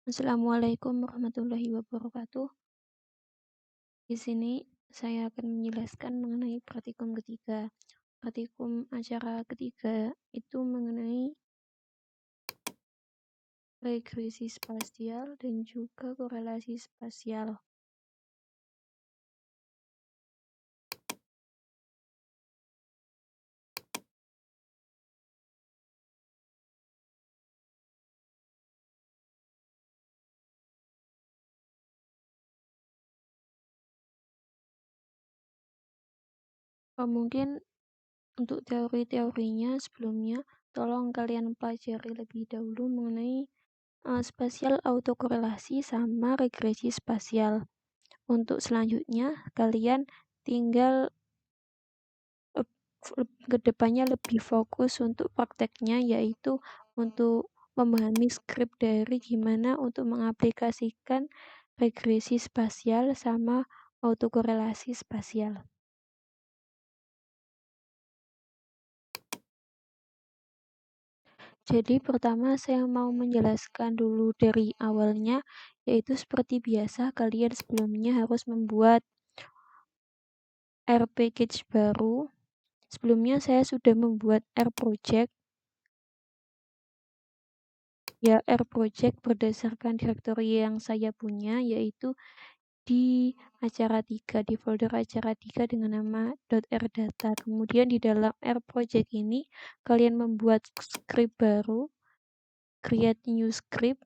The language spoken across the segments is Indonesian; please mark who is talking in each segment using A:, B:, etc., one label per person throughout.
A: Assalamualaikum warahmatullahi wabarakatuh. Di sini saya akan menjelaskan mengenai praktikum ketiga. Praktikum acara ketiga itu mengenai regresi spasial dan juga korelasi spasial. Mungkin untuk teori-teorinya sebelumnya, tolong kalian pelajari lebih dahulu mengenai spasial autokorelasi sama regresi spasial. Untuk selanjutnya, kalian tinggal kedepannya lebih fokus untuk prakteknya, yaitu untuk memahami skrip dari gimana untuk mengaplikasikan regresi spasial sama autokorelasi spasial. Jadi pertama saya mau menjelaskan dulu dari awalnya, yaitu seperti biasa kalian sebelumnya harus membuat R package baru. Sebelumnya saya sudah membuat R project. Ya, R project berdasarkan directory yang saya punya, yaitu di acara 3, di folder acara 3 dengan nama .rdata. Kemudian di dalam R project ini, kalian membuat script baru, create a new script.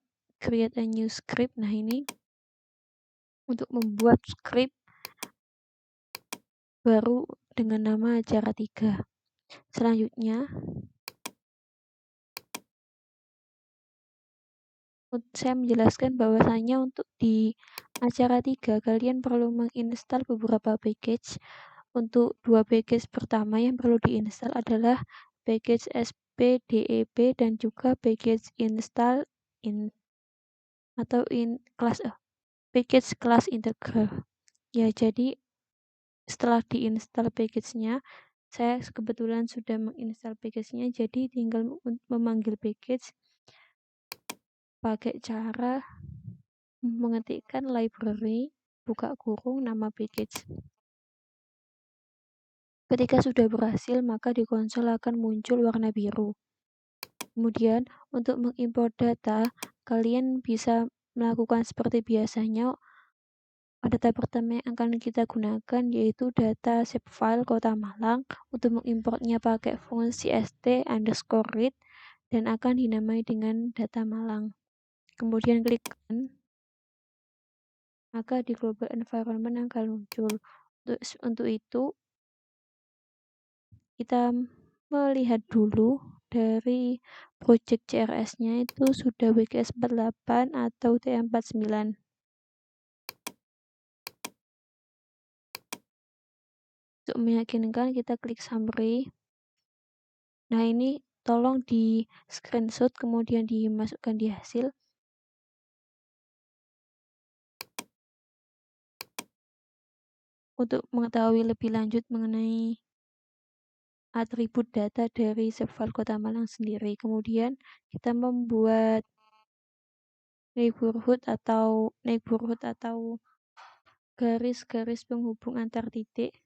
A: Nah, ini untuk membuat script baru dengan nama acara 3. Selanjutnya, saya menjelaskan bahwasanya untuk di acara 3 kalian perlu menginstal beberapa package. Untuk dua package pertama yang perlu diinstal adalah package spdep dan juga package install in atau package class integral. Ya, jadi setelah diinstal package-nya, saya kebetulan sudah menginstal package-nya, jadi tinggal memanggil package pakai cara mengetikkan library, buka kurung, nama package. Ketika sudah berhasil, maka di konsol akan muncul warna biru. Kemudian, untuk mengimpor data, kalian bisa melakukan seperti biasanya. Data pertama yang akan kita gunakan yaitu data shapefile Kota Malang. Untuk mengimportnya pakai fungsi st_read dan akan dinamai dengan data Malang. Kemudian klik run, maka di global environment akan muncul. Untuk itu, kita melihat dulu dari project CRS-nya itu sudah WKS48 atau TM49. Untuk meyakinkan, kita klik summary. Nah, ini tolong di screenshot kemudian dimasukkan di hasil. Untuk mengetahui lebih lanjut mengenai atribut data dari shapefile Kota Malang sendiri, kemudian kita membuat neighborhood atau garis-garis penghubung antar titik.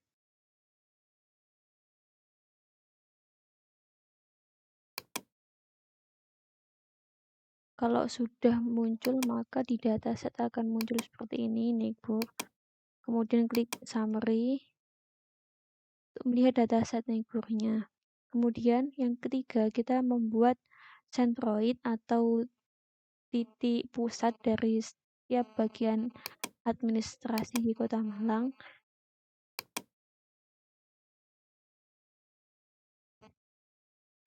A: Kalau sudah muncul, maka di dataset akan muncul seperti ini, neighbor. Kemudian klik summary untuk melihat dataset neighbornya. Kemudian yang ketiga, kita membuat centroid atau titik pusat dari setiap bagian administrasi di Kota Malang.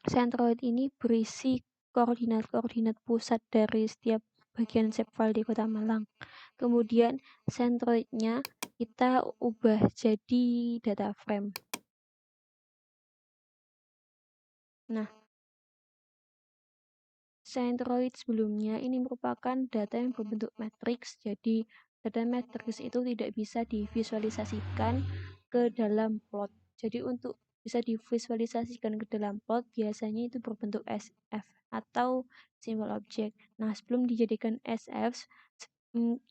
A: Centroid ini berisi koordinat-koordinat pusat dari setiap bagian shapefile di Kota Malang. Kemudian centroidnya kita ubah jadi data frame. Nah, centroid sebelumnya ini merupakan data yang berbentuk matriks, jadi data matriks itu tidak bisa divisualisasikan ke dalam plot. Jadi untuk bisa divisualisasikan ke dalam plot, biasanya itu berbentuk SF atau simbol objek. Nah, sebelum dijadikan SF,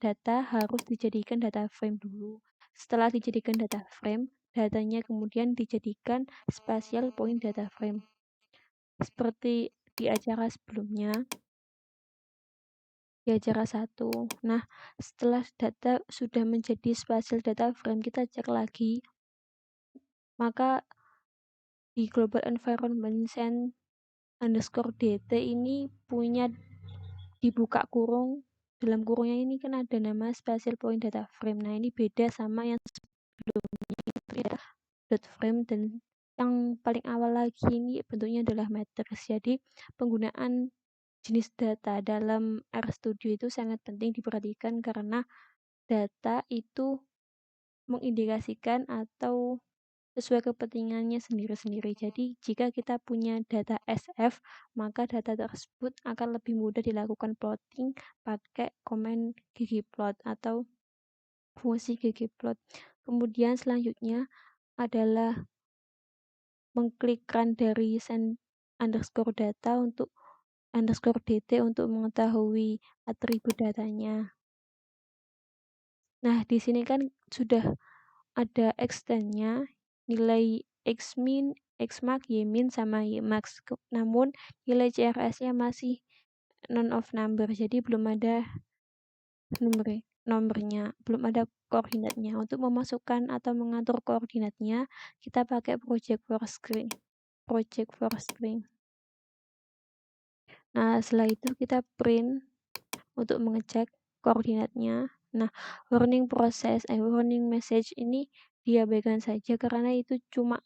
A: data harus dijadikan data frame dulu. Setelah dijadikan data frame, datanya kemudian dijadikan spatial point data frame. Seperti di acara sebelumnya, di acara 1. Nah, setelah data sudah menjadi spatial data frame, kita cek lagi. Maka di global environment send underscore dt ini punya dibuka kurung, dalam kurungnya ini kan ada nama spatial point data frame. Nah, ini beda sama yang sebelumnya itu ya, dot frame, dan yang paling awal lagi ini bentuknya adalah matrix. Jadi penggunaan jenis data dalam RStudio itu sangat penting diperhatikan karena data itu mengindikasikan atau sesuai kepentingannya sendiri-sendiri. Jadi, jika kita punya data SF, maka data tersebut akan lebih mudah dilakukan plotting pakai komen ggplot atau fungsi ggplot. Kemudian selanjutnya adalah mengklik run dari send underscore data untuk underscore dt untuk mengetahui atribut datanya. Nah, di sini kan sudah ada extendnya, nilai xmin, xmax, ymin, sama ymax. Namun nilai CRS-nya masih non of number, jadi belum ada nomornya, belum ada koordinatnya. Untuk memasukkan atau mengatur koordinatnya, kita pakai project for screen. Nah, setelah itu kita print untuk mengecek koordinatnya. Nah, warning message ini diabaikan saja karena itu cuma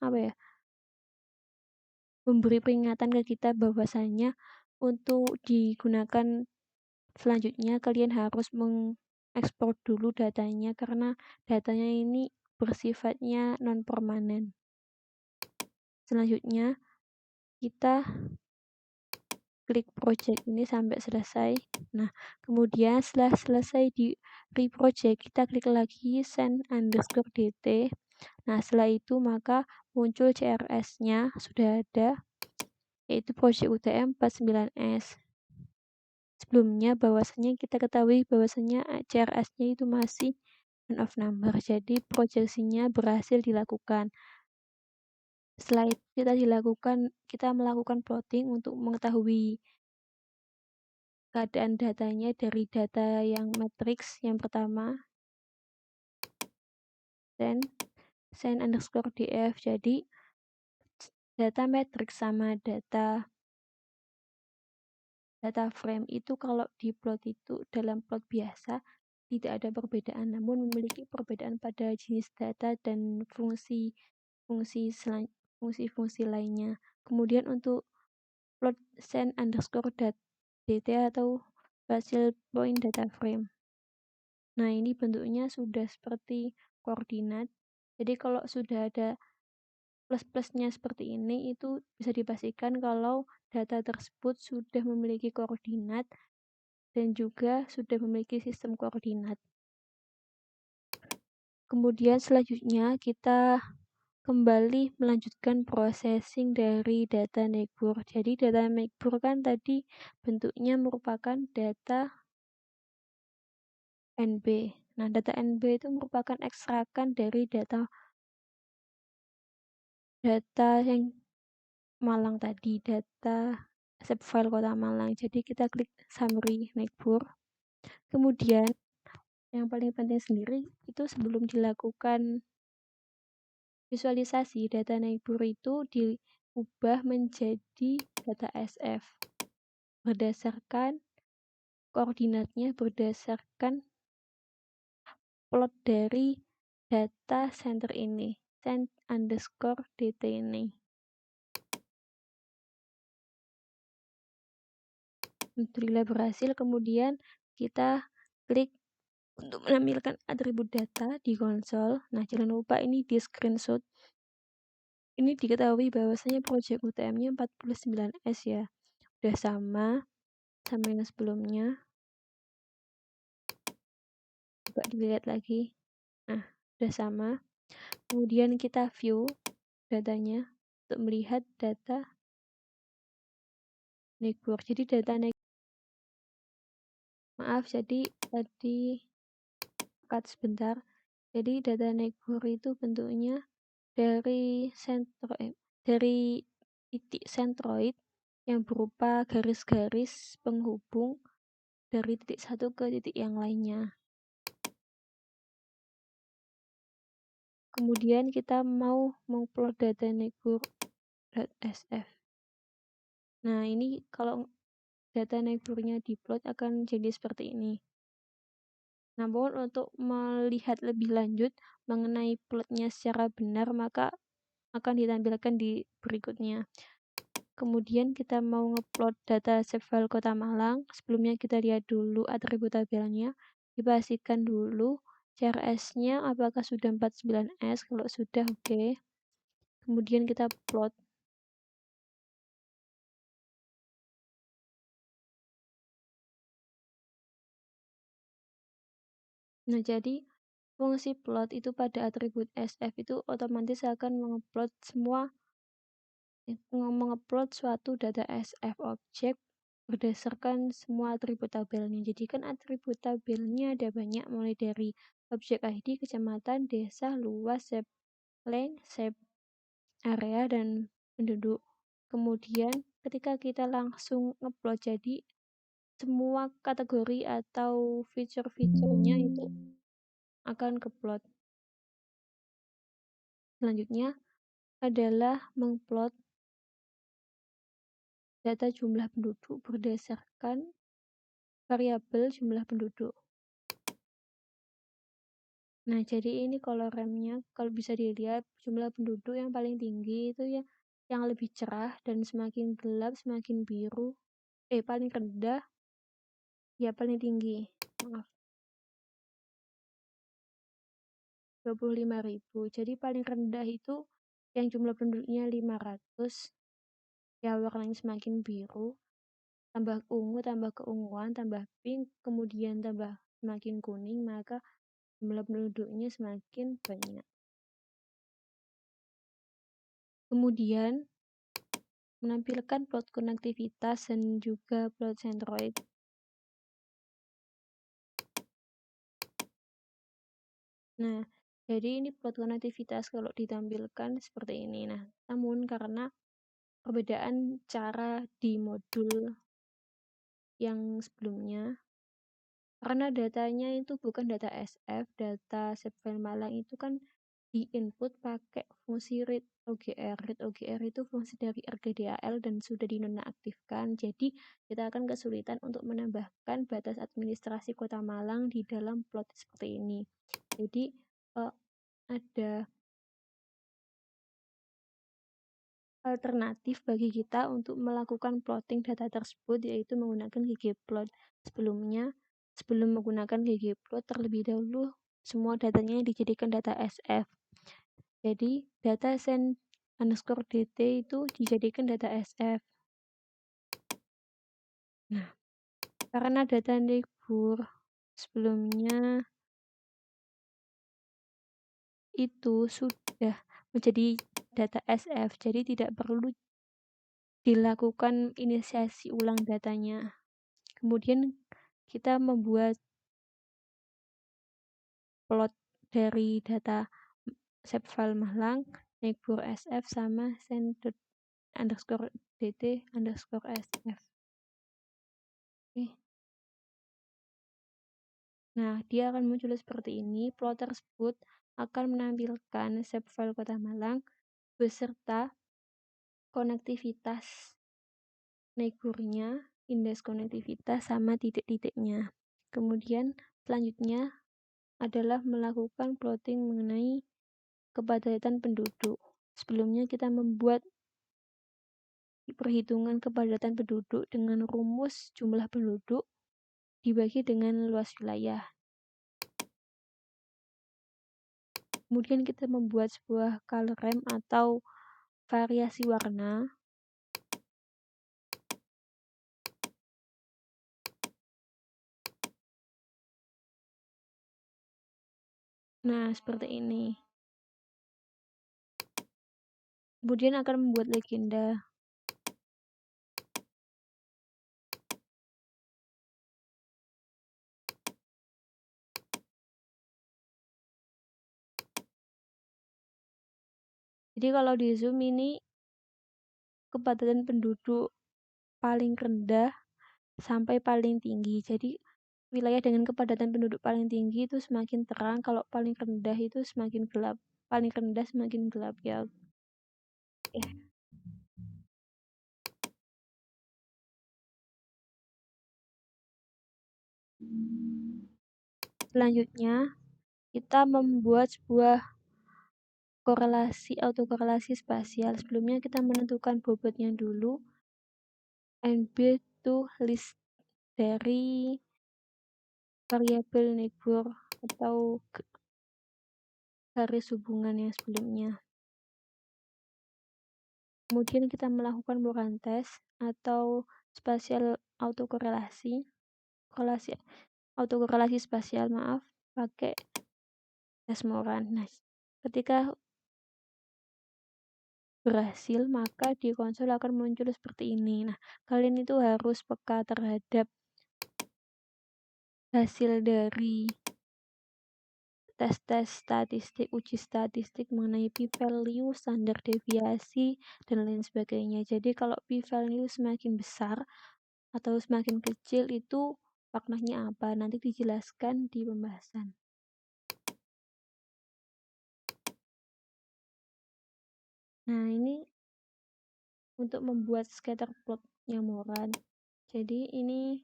A: memberi peringatan ke kita bahwasanya untuk digunakan selanjutnya kalian harus mengekspor dulu datanya karena datanya ini bersifatnya non permanen. Selanjutnya kita klik project ini sampai selesai. Nah, kemudian setelah selesai di reproject, kita klik lagi send underscore dt. Nah, setelah itu maka muncul CRS-nya sudah ada, yaitu project UTM 49S. Sebelumnya bahwasanya kita ketahui bahwasanya CRS-nya itu masih non of number, jadi proyeksinya berhasil dilakukan. Setelah itu kita melakukan plotting untuk mengetahui keadaan datanya dari data yang matrix yang pertama, dan send underscore df. Jadi data matrix sama data frame itu kalau diplot itu dalam plot biasa tidak ada perbedaan, namun memiliki perbedaan pada jenis data dan fungsi lainnya. Kemudian untuk plot send underscore dt atau spatial point data frame. Nah, ini bentuknya sudah seperti koordinat. Jadi kalau sudah ada plus-plusnya seperti ini, itu bisa dipastikan kalau data tersebut sudah memiliki koordinat dan juga sudah memiliki sistem koordinat. Kemudian selanjutnya kita kembali melanjutkan processing dari data Neighbor. Jadi data Neighbor kan tadi bentuknya merupakan data NB. Nah, data NB itu merupakan ekstrakan dari data yang Malang tadi, data subfile kota Malang. Jadi kita klik summary Neighbor. Kemudian yang paling penting sendiri itu sebelum dilakukan visualisasi data Neighbor itu diubah menjadi data SF berdasarkan koordinatnya berdasarkan plot dari data center ini, send underscore dt ini. Alhamdulillah berhasil. Kemudian kita klik untuk menampilkan atribut data di konsol. Nah, jangan lupa ini di screenshot. Ini diketahui bahwasanya project UTM-nya 49S ya. Udah sama yang sebelumnya. Coba dilihat lagi. Nah, udah sama. Kemudian kita view datanya. untuk melihat data Neighbor. Jadi data maaf, jadi tadi cut sebentar. Jadi data Neighbor itu bentuknya dari titik sentroid yang berupa garis-garis penghubung dari titik satu ke titik yang lainnya. Kemudian kita mau mengupload data neighbor.sf. Nah, ini kalau data neighbornya diplot akan jadi seperti ini. Namun untuk melihat lebih lanjut mengenai plotnya secara benar, maka akan ditampilkan di berikutnya. Kemudian kita mau ngupload data shape file Kota Malang. Sebelumnya kita lihat dulu atribut tabelnya. Dipastikan dulu CRS-nya apakah sudah 49S. Kalau sudah, oke. Kemudian kita plot. Nah, jadi fungsi plot itu pada atribut SF itu otomatis akan mengupload suatu data SF objek berdasarkan semua atribut tabelnya. Jadi kan atribut tabelnya ada banyak, mulai dari objek ID, kecamatan, desa, luas, shape lane, shape area, dan penduduk. Kemudian ketika kita langsung upload, jadi semua kategori atau fitur-fiturnya itu akan keplot. Selanjutnya adalah mengplot data jumlah penduduk berdasarkan variabel jumlah penduduk. Nah, jadi ini kalau remnya, kalau bisa dilihat jumlah penduduk yang paling tinggi itu ya yang lebih cerah, dan semakin gelap semakin biru. Paling rendah ya paling tinggi. Maaf. 25.000. Jadi paling rendah itu yang jumlah penduduknya 500, ya warnanya semakin biru, tambah ungu, tambah keunguan, tambah pink, kemudian tambah semakin kuning, maka jumlah penduduknya semakin banyak. Kemudian menampilkan plot konektivitas dan juga plot centroid. Nah, jadi ini plot konektivitas kalau ditampilkan seperti ini. Nah, namun karena perbedaan cara di modul yang sebelumnya, karena datanya itu bukan data SF, data Shapefile Malang itu kan di input pakai fungsi read OGR. Read OGR itu fungsi dari RGDAL dan sudah dinonaktifkan. Jadi kita akan kesulitan untuk menambahkan batas administrasi Kota Malang di dalam plot seperti ini. Jadi ada alternatif bagi kita untuk melakukan plotting data tersebut, yaitu menggunakan ggplot. Sebelum menggunakan ggplot, terlebih dahulu semua datanya dijadikan data SF. Jadi data send_dt itu dijadikan data SF. Nah, karena data neighbor sebelumnya itu sudah menjadi data SF, jadi tidak perlu dilakukan inisiasi ulang datanya. Kemudian kita membuat plot dari data shapefile Malang, neighbor SF sama send_dt_sf. Oke. Nah, dia akan muncul seperti ini. Plot tersebut akan menampilkan shapefile Kota Malang beserta konektivitas neighbornya, indeks konektivitas, sama titik-titiknya. Kemudian selanjutnya adalah melakukan plotting mengenai kepadatan penduduk. Sebelumnya kita membuat perhitungan kepadatan penduduk dengan rumus jumlah penduduk dibagi dengan luas wilayah. Kemudian kita membuat sebuah color ramp atau variasi warna. Nah, seperti ini. Kemudian akan membuat legenda. Jadi kalau di Zoom ini kepadatan penduduk paling rendah sampai paling tinggi. Jadi wilayah dengan kepadatan penduduk paling tinggi itu semakin terang, kalau paling rendah itu semakin gelap. Paling rendah semakin gelap ya. Oke. Selanjutnya, kita membuat sebuah korelasi autokorelasi spasial. Sebelumnya kita menentukan bobotnya dulu. NB itu list dari variabel neighbor atau garis hubungan yang sebelumnya. Kemudian kita melakukan Moran test atau spasial autokorelasi, korelasi autokorelasi spasial, maaf, pakai tes Moran. Nah, ketika berhasil, maka di konsol akan muncul seperti ini. Nah, kalian itu harus peka terhadap hasil dari tes-tes statistik, uji statistik mengenai p-value, standar deviasi, dan lain sebagainya. Jadi kalau p-value semakin besar atau semakin kecil itu maknanya apa? Nanti dijelaskan di pembahasan. Nah, ini untuk membuat scatter plotnya Moran. Jadi ini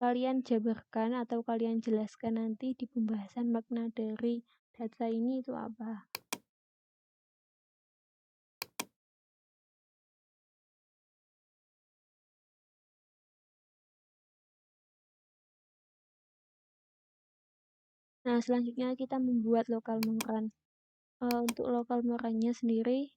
A: kalian jabarkan atau kalian jelaskan nanti di pembahasan makna dari data ini itu apa. Nah, selanjutnya kita membuat lokal Moran. Untuk lokal Morannya sendiri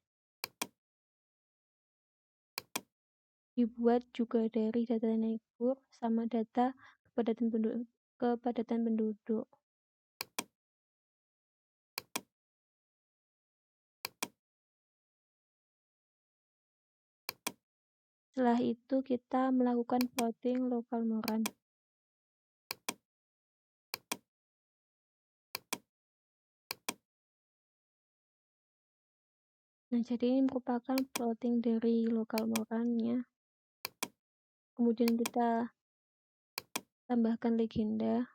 A: dibuat juga dari data neighbor sama data kepadatan penduduk. Setelah itu kita melakukan plotting lokal Moran. Nah, jadi ini merupakan plotting dari lokal Morannya. Kemudian kita tambahkan legenda.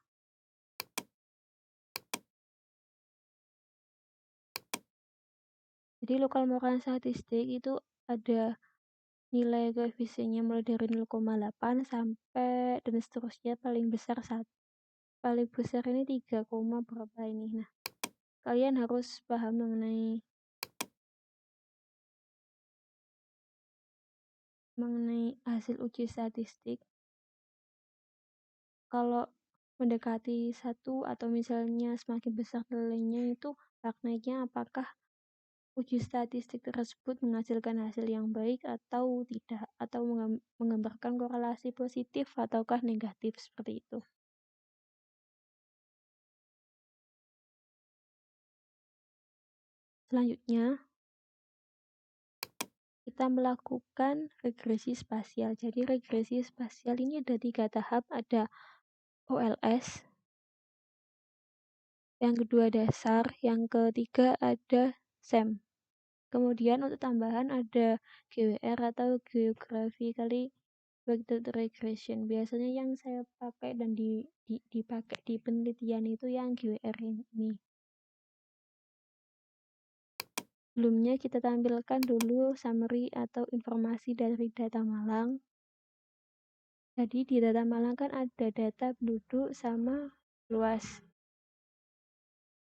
A: Jadi lokal Moran statistik itu ada nilai koefisiennya mulai dari 0,8 sampai dan seterusnya paling besar ini 3, berapa ini. Nah, kalian harus paham mengenai hasil uji statistik. Kalau mendekati 1 atau misalnya semakin besar nilainya itu maknanya apakah uji statistik tersebut menghasilkan hasil yang baik atau tidak, atau menggambarkan korelasi positif ataukah negatif, seperti itu. Selanjutnya, kita melakukan regresi spasial. Jadi regresi spasial ini ada 3 tahap, ada OLS, yang kedua dasar, yang ketiga ada SEM. Kemudian untuk tambahan ada GWR atau Geography Weighted Regression. Biasanya yang saya pakai dan dipakai di penelitian itu yang GWR ini. Sebelumnya kita tampilkan dulu summary atau informasi dari data Malang. Jadi di data Malang kan ada data penduduk sama luas.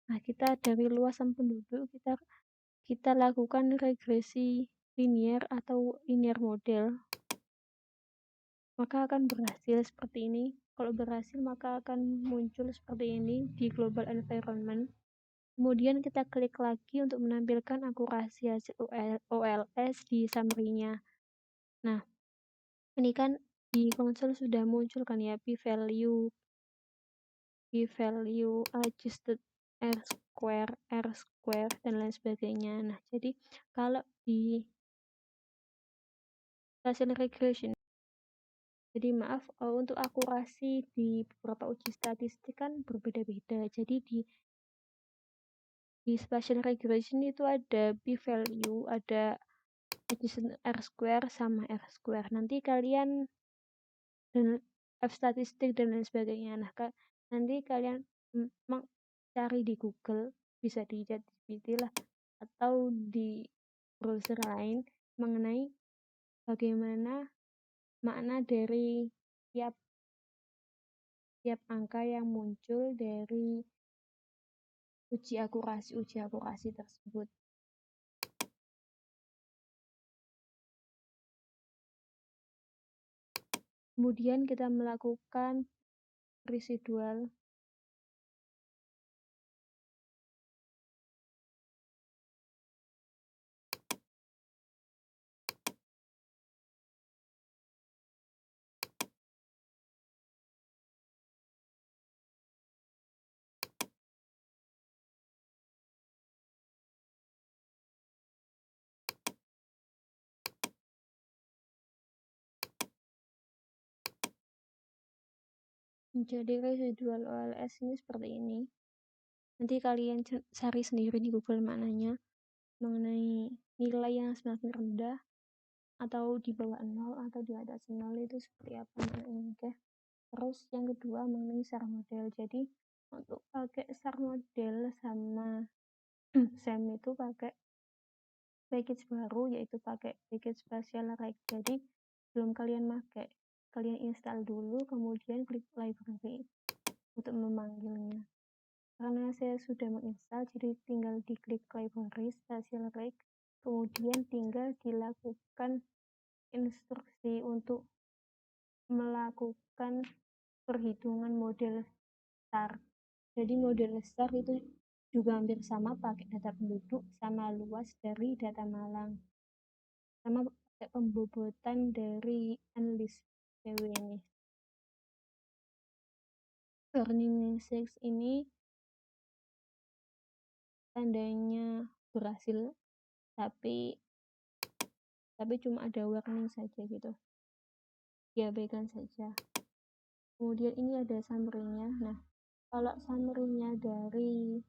A: Nah, kita dari luas sama penduduk kita lakukan regresi linear atau linear model, maka akan berhasil seperti ini. Kalau berhasil maka akan muncul seperti ini di global environment. Kemudian kita klik lagi untuk menampilkan akurasi hasil OLS di summary-nya. Nah, ini kan di konsol sudah muncul kan ya p-value adjusted R square square, dan lain sebagainya. Nah, jadi kalau di Bayesian regression, jadi maaf, untuk akurasi di beberapa uji statistik kan berbeda-beda. Jadi di Bayesian regression itu ada p-value, ada adjacent R-square sama R-square. Nanti kalian dan F statistik dan lain sebagainya. Nah, nanti kalian cari di Google, bisa di ChatGPT lah, atau di browser lain mengenai bagaimana makna dari tiap angka yang muncul dari uji akurasi tersebut. Kemudian kita melakukan residual. Jadi residual OLS ini seperti ini. Nanti kalian cari sendiri di Google maknanya mengenai nilai yang semakin rendah atau di bawah 0 atau di atas 0 itu seperti apa maknanya. Oke. Terus yang kedua mengenai SAR model. Jadi untuk pakai SAR model sama SEM itu pakai package baru, yaitu pakai package Spatial Rec. Jadi belum kalian pakai, kalian install dulu, kemudian klik library untuk memanggilnya. Karena saya sudah menginstal, jadi tinggal diklik library Spatial Rec, kemudian tinggal dilakukan instruksi untuk melakukan perhitungan model SAR. Jadi model SAR itu juga hampir sama, pakai data penduduk sama luas dari data Malang, sama pakai pembobotan dari Enlist PW ini. Learning 6 ini tandanya berhasil, tapi cuma ada warning saja gitu, diabaikan saja. Kemudian ini ada summary-nya. Nah, kalau summary-nya dari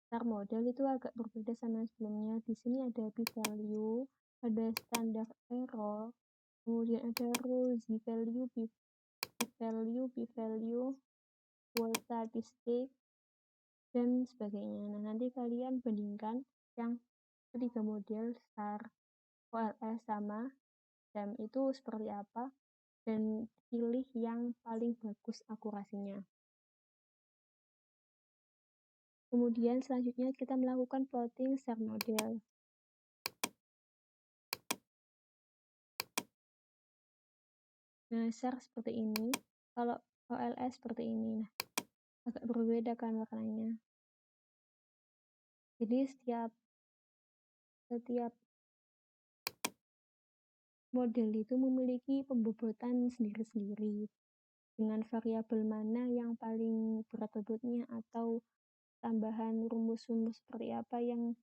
A: SAR model itu agak berbeda sama sebelumnya. Di sini ada p-value, ada standard error, kemudian ada rule, z-value, p-value, world statistic, dan sebagainya. Nah, nanti kalian bandingkan yang ketiga model SAR, OLS sama SEM itu seperti apa, dan pilih yang paling bagus akurasinya. Kemudian selanjutnya kita melakukan plotting SAR model. Nah, SAR seperti ini, kalau OLS seperti ini. Nah, agak berbeda kan warnanya. Jadi setiap model itu memiliki pembobotan sendiri-sendiri dengan variabel mana yang paling berat bobotnya atau tambahan rumus-rumus seperti apa yang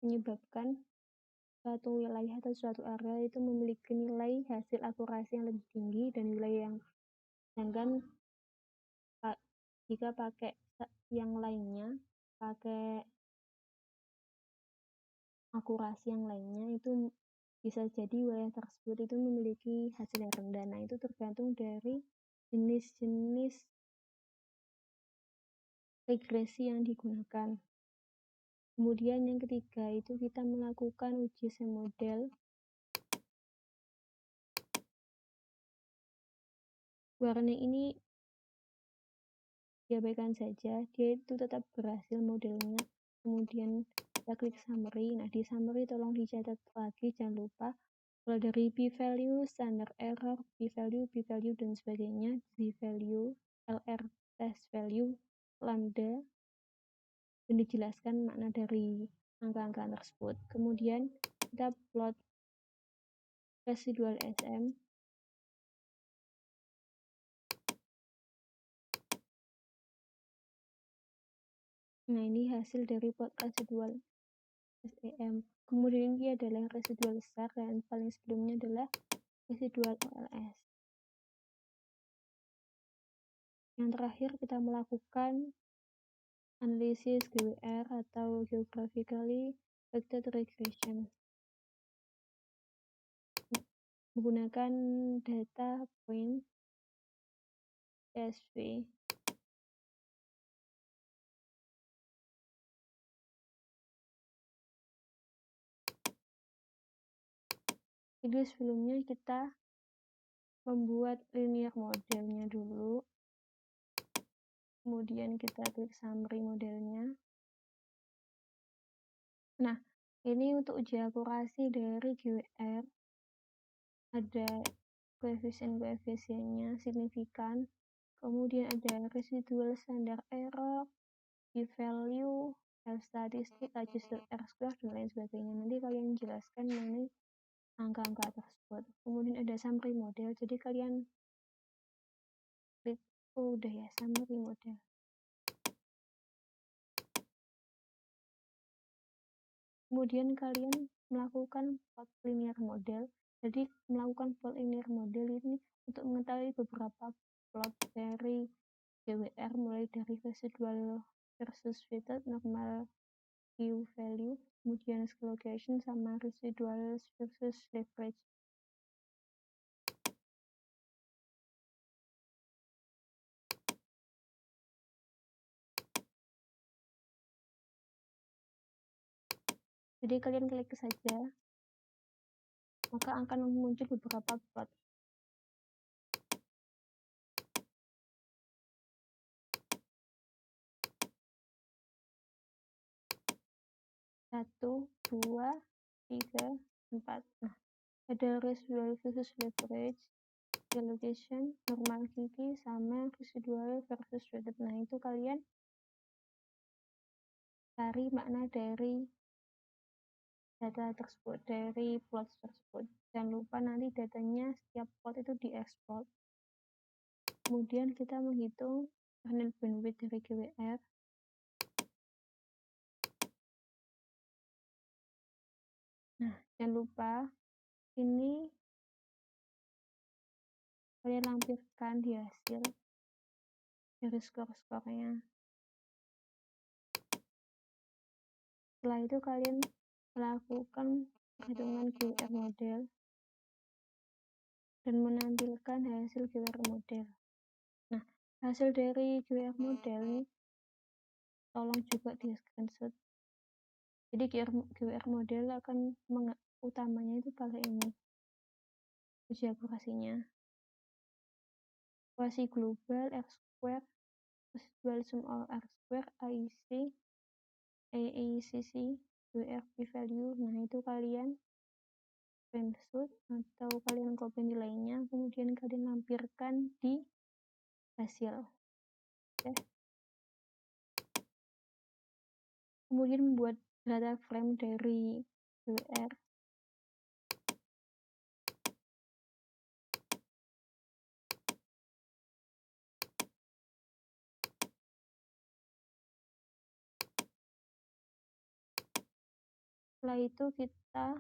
A: menyebabkan suatu wilayah atau suatu area itu memiliki nilai hasil akurasi yang lebih tinggi dan wilayah yang sedangkan jika pakai yang lainnya, pakai akurasi yang lainnya, itu bisa jadi wilayah tersebut itu memiliki hasil yang rendah. Nah, itu tergantung dari jenis-jenis regresi yang digunakan. Kemudian yang ketiga itu kita melakukan uji SEM model. Warna ini diabaikan saja, dia itu tetap berhasil modelnya. Kemudian kita klik summary. Nah, di summary tolong dicatat lagi, jangan lupa mulai dari p-value, standard error, p-value, dan sebagainya, z-value, LR test value, lambda, dan dijelaskan makna dari angka-angka tersebut. Kemudian kita plot residual SM. Nah, ini hasil dari plot residual SEM. Kemudian ini adalah yang residual besar dan paling sebelumnya adalah residual OLS. Yang terakhir kita melakukan analisis GWR atau Geographically Weighted Regression menggunakan data point CSV. Jadi sebelumnya kita membuat linear modelnya dulu, kemudian kita klik summary modelnya. Nah, ini untuk uji akurasi dari GWR ada koefisien-koefisiennya signifikan, kemudian ada residual standard error, p-value, statistik, adjusted R-square, dan lain sebagainya. Nanti kalian jelaskan mengenai angka-angka tersebut. Kemudian ada summary model, jadi kalian klik, udah ya, summary model. Kemudian kalian melakukan plot linear model. Jadi melakukan plot linear model ini untuk mengetahui beberapa plot dari GWR mulai dari residual versus weighted, normal p-value, kemudian scale location sama residual versus leverage. Jadi kalian klik saja, maka akan muncul beberapa plot. Satu, dua, tiga, empat. Nah, ada residual versus leverage, scale location, normal gigi, sama residual versus weighted. Nah, itu kalian cari makna dari data tersebut, dari plot tersebut. Jangan lupa nanti datanya setiap plot itu diekspor. Kemudian kita menghitung kernel bandwidth dari GWR. Nah, jangan lupa ini kalian lampirkan di hasil dari skor-skornya. Setelah itu kalian melakukan perhitungan GWR model dan menampilkan hasil GWR model. Nah, hasil dari GWR model ini tolong juga di screenshot. Jadi GWR model akan utamanya itu pakai ini uji akurasinya. Akurasi global R-square, residual sum of R-square, AIC, AACC, GWR p-value. Nah, itu kalian screenshot atau kalian copy nilainya, kemudian kalian lampirkan di hasil. Oke. Kemudian membuat data frame dari GWR. Setelah itu kita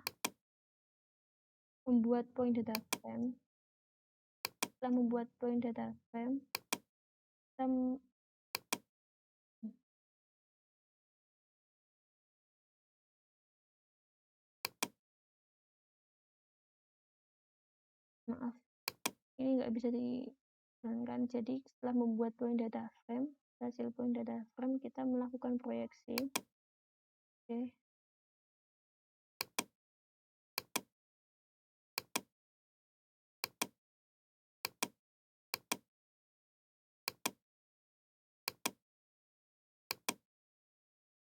A: membuat point data frame. Setelah membuat point data frame, kita maaf, ini nggak bisa dijalankan. Jadi setelah membuat point data frame, hasil point data frame kita melakukan proyeksi. Oke.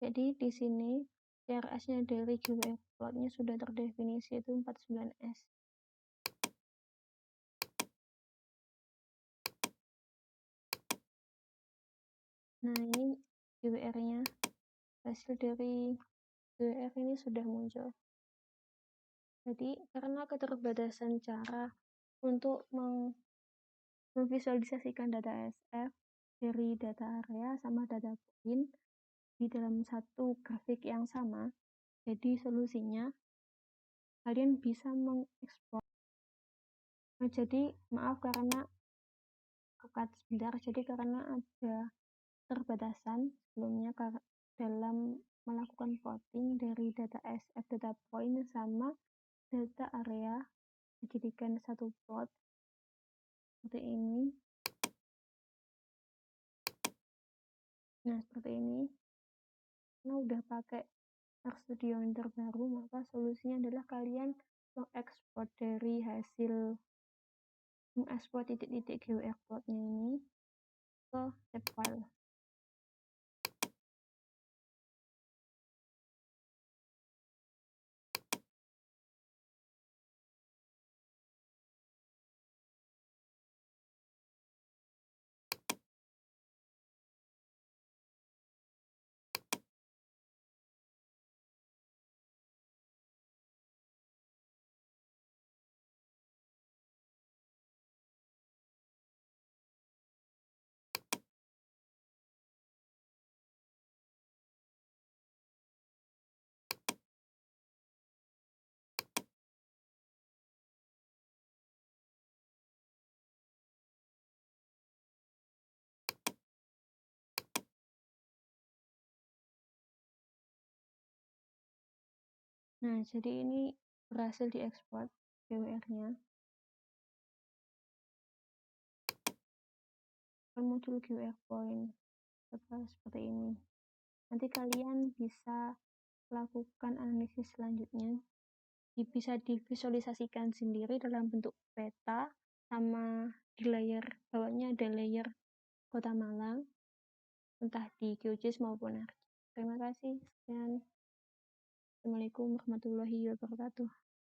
A: Jadi di sini CRS-nya dari GWR plotnya sudah terdefinisi, itu 49S. Nah, ini GWR-nya. Hasil dari GWR ini sudah muncul. Jadi karena keterbatasan cara untuk memvisualisasikan data SF dari data area sama data point, di dalam satu grafik yang sama. Jadi solusinya kalian bisa mengekspor. Jadi maaf karena cut sebentar. Jadi karena ada keterbatasan sebelumnya dalam melakukan plotting dari data SF, data point sama data area dijadikan satu plot seperti ini. Nah, seperti ini. Karena udah pakai RStudio yang terbaru, maka solusinya adalah kalian mengekspor dari hasil mengekspor titik-titik GeoEarth plotnya ini ke zip file. Nah, jadi ini berhasil diekspor GeoR-nya. Muncul GeoR point seperti ini. Nanti kalian bisa lakukan analisis selanjutnya. Bisa divisualisasikan sendiri dalam bentuk peta, sama di layer bawahnya ada layer Kota Malang, entah di GeoGIS maupun ArcGIS. Terima kasih. Sekian. Assalamualaikum warahmatullahi wabarakatuh.